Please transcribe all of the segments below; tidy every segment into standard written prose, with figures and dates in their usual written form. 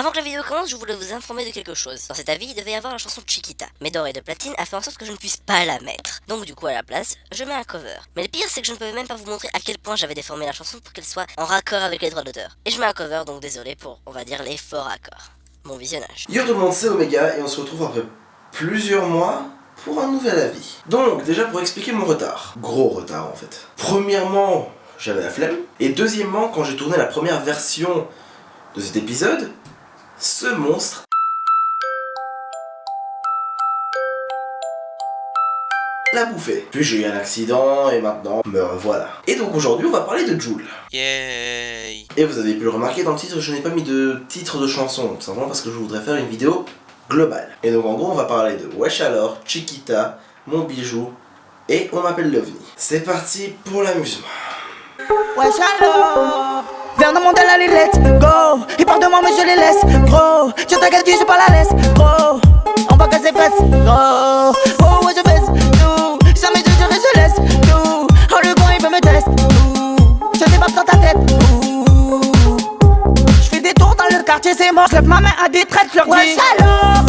Avant que la vidéo commence, je voulais vous informer de quelque chose. Dans cet avis, il devait y avoir la chanson Chiquita, mais Doré de Platine a fait en sorte que je ne puisse pas la mettre. Donc du coup à la place, je mets un cover. Mais le pire c'est que je ne pouvais même pas vous montrer à quel point j'avais déformé la chanson pour qu'elle soit en raccord avec les droits d'auteur. Et je mets un cover, donc désolé pour, on va dire, les faux raccords. Bon visionnage. Yo tout le monde, c'est Omega et on se retrouve après plusieurs mois pour un nouvel avis. Donc déjà pour expliquer mon retard. Gros retard en fait. Premièrement, j'avais la flemme. Et deuxièmement, quand j'ai tourné la première version de cet épisode, ce monstre l'a bouffé. Puis j'ai eu un accident et maintenant me revoilà. Et donc aujourd'hui on va parler de Jul. Yay. Et vous avez pu le remarquer dans le titre, je n'ai pas mis de titre de chanson, tout simplement parce que je voudrais faire une vidéo globale. Et donc en gros on va parler de Wesh alors, Chiquita, Mon bijou et On m'appelle l'OVNI. C'est parti pour l'amusement. Wesh alors, vers dans mon tel allez let's go. Ils parlent de moi mais je les laisse, gros. Tu t'inquiètes, j'ai pas la laisse, gros. On va casser fesses, gros. Oh ouais je baisse, tout. Jamais je dirai je laisse, tout. Oh le con il veut me tester, tout. Je débarque dans ta tête, tout. Je fais des tours dans le quartier, c'est mort. Je lève ma main à des traites, je leur dis wesh alors.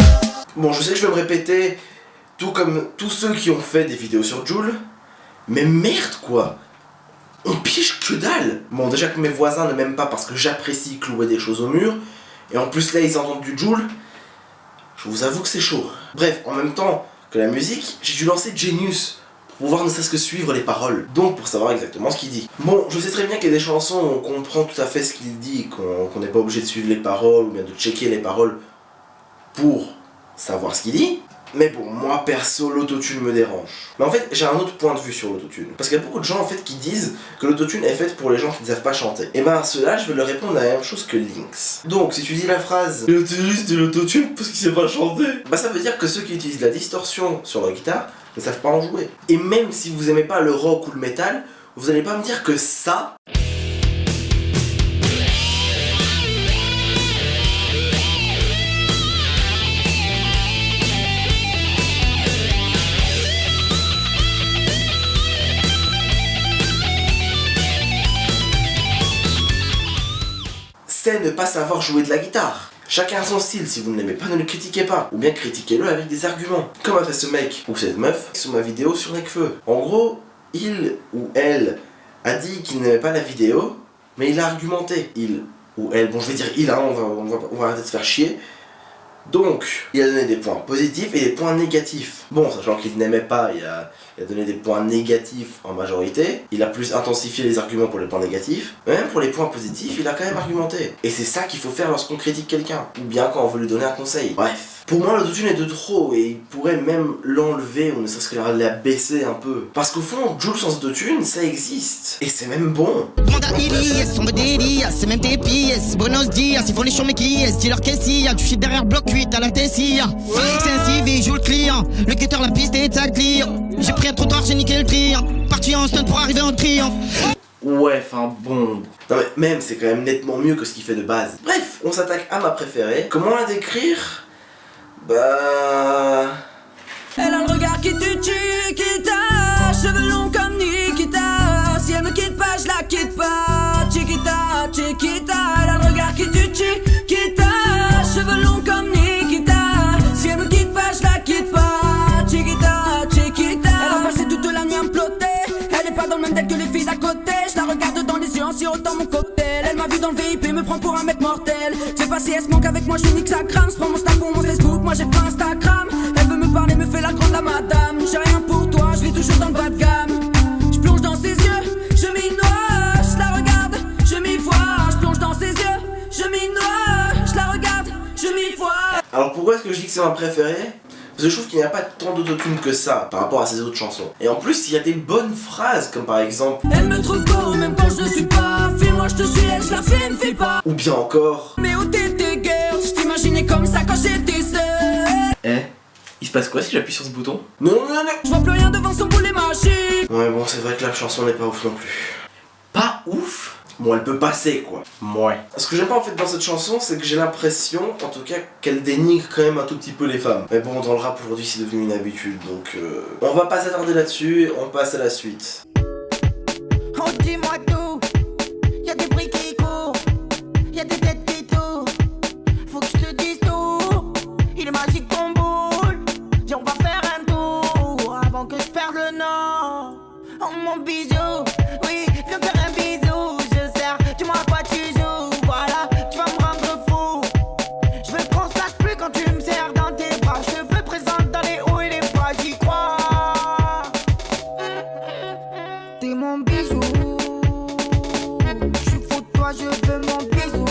Bon je sais que je vais me répéter, tout comme tous ceux qui ont fait des vidéos sur Jul. Mais merde quoi, on pige que dalle. Bon déjà que mes voisins ne m'aiment pas parce que j'apprécie clouer des choses au mur. Et en plus là ils entendent du Jul. Je vous avoue que c'est chaud. Bref, en même temps que la musique, j'ai dû lancer Genius pour pouvoir ne serait-ce que suivre les paroles. Donc pour savoir exactement ce qu'il dit. Bon, je sais très bien qu'il y a des chansons où on comprend tout à fait ce qu'il dit, qu'on n'est pas obligé de suivre les paroles ou bien de checker les paroles pour savoir ce qu'il dit. Mais bon, moi perso, l'autotune me dérange. Mais en fait, j'ai un autre point de vue sur l'autotune. Parce qu'il y a beaucoup de gens en fait qui disent que l'autotune est faite pour les gens qui ne savent pas chanter. Et ben à ceux-là, je vais leur répondre la même chose que Lynx. Donc, si tu dis la phrase il utilise de l'autotune parce qu'il sait pas chanter, bah ça veut dire que ceux qui utilisent la distorsion sur leur guitare ne savent pas en jouer. Et même si vous aimez pas le rock ou le métal, vous allez pas me dire que ça... c'est ne pas savoir jouer de la guitare. Chacun a son style, si vous ne l'aimez pas, ne le critiquez pas. Ou bien critiquez-le avec des arguments. Comme a fait ce mec ou cette meuf sur ma vidéo sur Necfeu. En gros, il ou elle a dit qu'il n'aimait pas la vidéo, mais il a argumenté. Il ou elle, bon je vais dire il, hein, on va arrêter de se faire chier. Donc, il a donné des points positifs et des points négatifs. Bon, sachant qu'il n'aimait pas, il a donné des points négatifs en majorité. Il a plus intensifié les arguments pour les points négatifs. Mais même pour les points positifs, il a quand même argumenté. Et c'est ça qu'il faut faire lorsqu'on critique quelqu'un. Ou bien quand on veut lui donner un conseil. Bref. Pour moi, l'autotune est de trop et il pourrait même l'enlever ou ne serait-ce que la baisser un peu. Parce qu'au fond, Jul sans autotune, ça existe. Et c'est même bon. C'est même tes pièces, buenos dias, ils font les chambres qui est, dis-leur qu'est-ce qu'il y a, tu chies derrière bloc 8 à la Tessia. C'est un CV, joue le client, le cutter, la piste est à client. J'ai pris un trottoir, j'ai niqué le prix, parti en stunt pour arriver en triomphe. Ouais, enfin bon. Non mais même, c'est quand même nettement mieux que ce qu'il fait de base. Bref, on s'attaque à ma préférée. Comment la décrire? Bah... Elle a le regard qui te tue, qui t'a cheveux longs comme Nikita. Si elle me quitte pas, je la quitte pas. Chiquita, Chiquita. Elle a le regard qui te tue, qui t'a cheveux longs comme Nikita. Si elle me quitte pas, je la quitte pas. Chiquita, Chiquita. Elle a passé toute la nuit à me plotter. Elle est pas dans le même deck que les filles d'à côté. Je la regarde dans les yeux en sirotant mon cocktail. Elle m'a vu dans le VIP, me prend pour un mec mortel. Je sais pas si elle se manque avec moi, je nique sa crame. Je prends mon snap pour mon Facebook, moi j'ai pas Instagram. Elle veut me parler, me fait la grande la madame. J'ai rien pour toi, je vis toujours dans le bas de gamme. Je plonge dans ses yeux, je m'y noie. Je la regarde, je m'y vois. Je plonge dans ses yeux, je m'y noie. Je la regarde, je m'y vois. Alors pourquoi est-ce que je dis que c'est ma préférée? Parce que je trouve qu'il n'y a pas tant d'autotune que ça par rapport à ses autres chansons. Et en plus, il y a des bonnes phrases, comme par exemple elle me trouve beau même quand je ne suis pas. File-moi, je te suis, elle, je la filme, file pas. ou bien encore Mais où t'étais, girl? Je t'imaginais comme ça quand j'étais seule. Eh, il se passe quoi si j'appuie sur ce bouton? Non, non, non. Je vois plus rien devant son boulet magique. Ouais, bon, c'est vrai que la chanson n'est pas ouf non plus. Pas ouf? Bon, elle peut passer, quoi. Ouais. Ce que j'aime pas en fait dans cette chanson, c'est que j'ai l'impression, en tout cas, qu'elle dénigre quand même un tout petit peu les femmes. Mais bon, dans le rap aujourd'hui, c'est devenu une habitude, donc on va pas s'attarder là-dessus, on passe à la suite. Oh dis-moi tout, y'a des bruits qui courent, y'a des têtes qui tournent. Faut que Il est magique ton boule. Dis on va faire un tour avant que je perde le nord. Oh mon bijou, oui, viens faire un bisou. Je sers, dis-moi à quoi tu joues. Voilà, tu vas me rendre fou. Je veux qu'on se lâche plus quand tu me serres dans tes bras. Je te veux présente dans les hauts et les bas, j'y crois. T'es mon bijou. Je suis fou de toi, je veux mon bisou.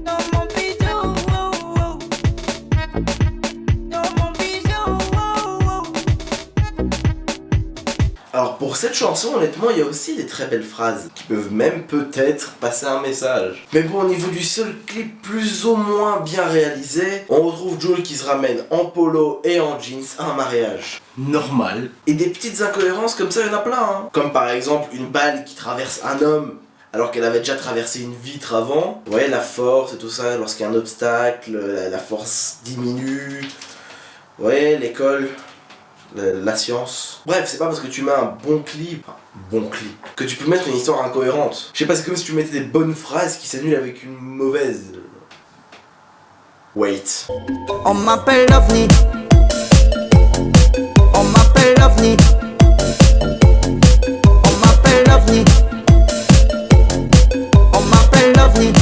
Oh mon bijou, oh, oh. Oh mon bijou, oh, oh. Alors pour cette chanson, honnêtement, il y a aussi des très belles phrases qui peuvent même peut-être passer un message. Mais bon, au niveau du seul clip plus ou moins bien réalisé, on retrouve Jul qui se ramène en polo et en jeans à un mariage normal. Et des petites incohérences comme ça, il y en a plein. Hein. Comme par exemple une balle qui traverse un homme alors qu'elle avait déjà traversé une vitre avant. Vous voyez, la force et tout ça, lorsqu'il y a un obstacle, la force diminue. Vous voyez, l'école... La science. Bref, c'est pas parce que tu mets un bon clip que tu peux mettre une histoire incohérente. Je sais pas, c'est comme si tu mettais des bonnes phrases qui s'annulent avec une mauvaise. Wait. On m'appelle l'OVNI. On m'appelle l'OVNI. On m'appelle l'OVNI. On m'appelle l'OVNI.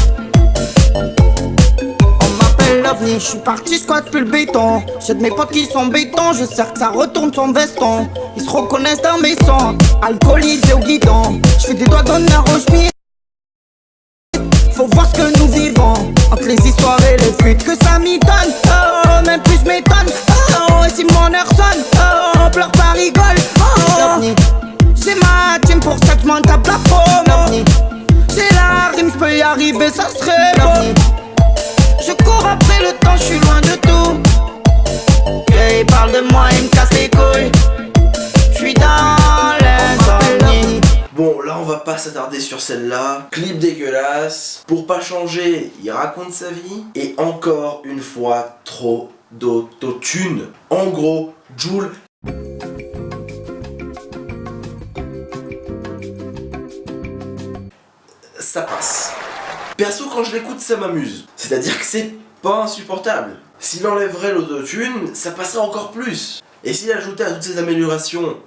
Je suis parti squat depuis le béton. J'ai de mes potes qui sont béton. Je sais que ça retourne son veston. Ils se reconnaissent dans mes sons. Alcoolisé au guidon. Je fais des doigts d'honneur au schmitt. Faut voir ce que nous vivons. Entre les histoires et les fuites que ça m'y donne. Oh, même plus je m'étonne. Oh, et si mon heure sonne. Oh, on pleure pas rigole. Oh, j'ai ma team pour ça que je m'en tape la promo. J'ai la rime, je peux y arriver, ça serait beau. Je cours après le temps, je suis loin de tout. Il parle de moi, il me casse les couilles. Je suis dans l'insomnie. Bon, là on va pas s'attarder sur celle-là. Clip dégueulasse. Pour pas changer, il raconte sa vie. Et encore une fois, trop d'autotune. En gros, Jul... ça passe. Perso, quand je l'écoute, ça m'amuse. C'est-à-dire que c'est pas insupportable. S'il enlèverait l'autotune, ça passerait encore plus. Et s'il ajoutait à toutes ces améliorations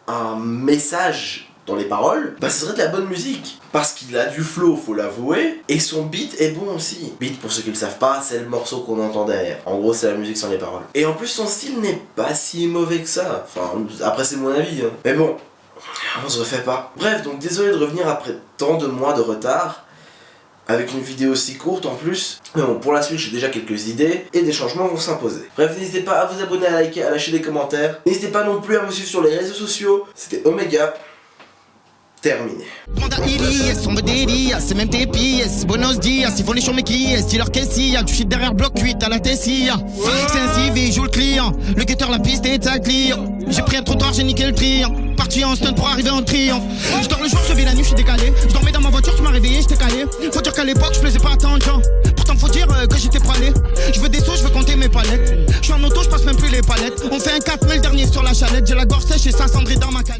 un message dans les paroles, bah ce serait de la bonne musique. Parce qu'il a du flow, faut l'avouer, et son beat est bon aussi. Beat, pour ceux qui le savent pas, c'est le morceau qu'on entend derrière. En gros, c'est la musique sans les paroles. Et en plus, son style n'est pas si mauvais que ça. Enfin, après c'est mon avis, hein. Mais bon, on se refait pas. Bref, donc désolé de revenir après tant de mois de retard. Avec une vidéo aussi courte en plus. Mais bon, pour la suite, j'ai déjà quelques idées et des changements vont s'imposer. Bref, n'hésitez pas à vous abonner, à liker, à lâcher des commentaires. N'hésitez pas non plus à me suivre sur les réseaux sociaux. C'était Omega. Terminé. Demande à Iris, on me délire, c'est même tes pièces. Buenos dias, ils font les chambres qui est, dis-leur qu'est-ce qu'il y a. Tu shit derrière bloc 8 à la Tessia. C'est un CV, joue le client. Le guetteur, la piste est à clear. J'ai pris un trottoir, j'ai niqué le triant. Parti en stunt pour arriver en triomphe. Je dors le jour, je vis la nuit, je suis décalé. Je dormais dans ma voiture, tu m'as réveillé, j'étais calé. Faut dire qu'à l'époque, je plaisais pas à tant de gens. Pourtant, faut dire que j'étais pralé. Je veux des sous, je veux compter mes palettes. Je suis en auto, je passe même plus les palettes. On fait un 4 mai le dernier sur la chalette. J'ai la gorge sèche et ça cendré dans ma canette.